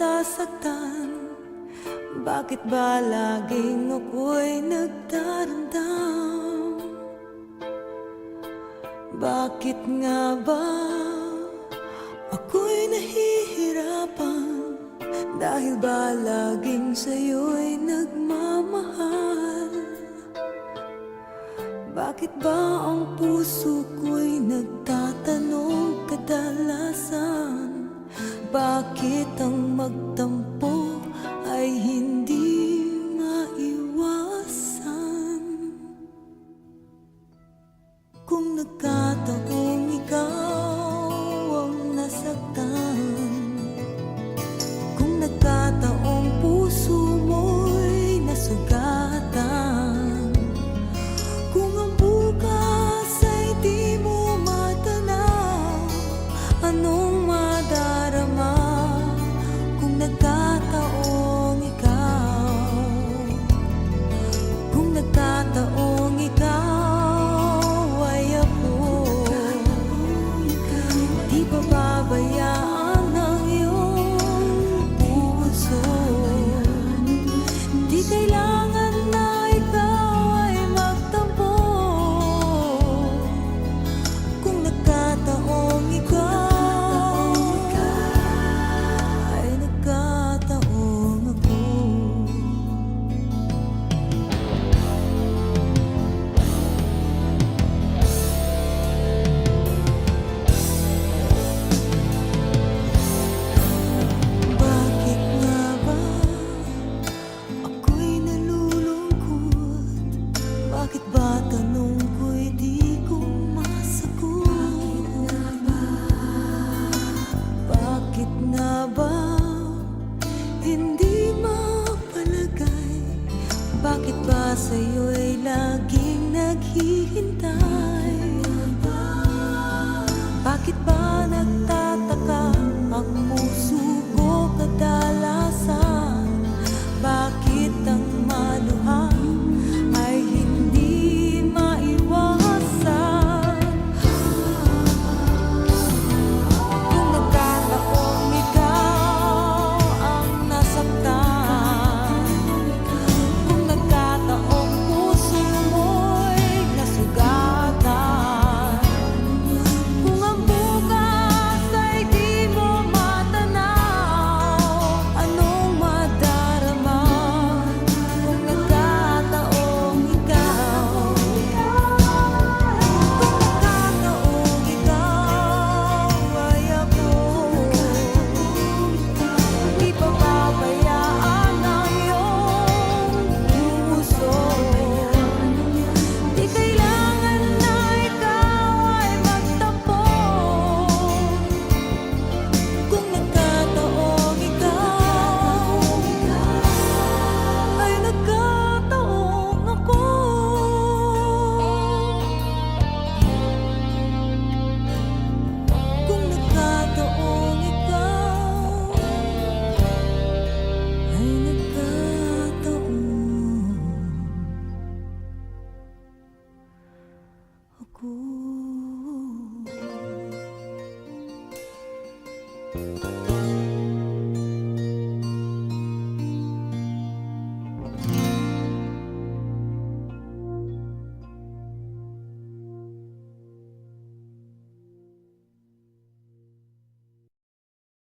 nasasaktan? Bakit ba laging ako'y nagdaramdam? Bakit nga ba ako'y nahihirapan? Dahil ba laging sa'yo'y nagmamahal? Bakit ba ang puso ko'y nagtatanong kadalasan? Bakit ang magtampo ay hindi maiwasan? Kung nagkataong ikaw ang nasaktan, kung nagkataong puso mo'y nasugatan, kung ang bukas ay di mo matanaw, anong madarama? Kung nagkataong ikaw, kung nagkataong ikaw ay ako, di ba babayaan ang iyong puso? Di kailangan na ikaw ay magtampo. Kung nagkataong ikaw ay nagkataong ako. Bakit nga ba ako'y nalulungkot? Bakit ba tanong ko'y di ko masagot? Bakit nga ba hindi mapalagay? Bakit ba sa'yo'y laging naghihintay? Bakit ba nagtataka ang puso ko kadalasan? Bakit ang maluha ay hindi maiwasan? Kung nagkataong ikaw ang nasaktan, kung nagkataong puso mo'y nasugatan, kung ang bukas ay di mo matanaw, anong madarama? Kung nagkataong ikaw, kung nagkataong ikaw ay ako, di pa babayaan ang iyong puso. Di kailangan na ikaw ay magtampo. Kung nagkataong ikaw ay nagkataong ako. Kung nagkataong ikaw ay nagkataong ako.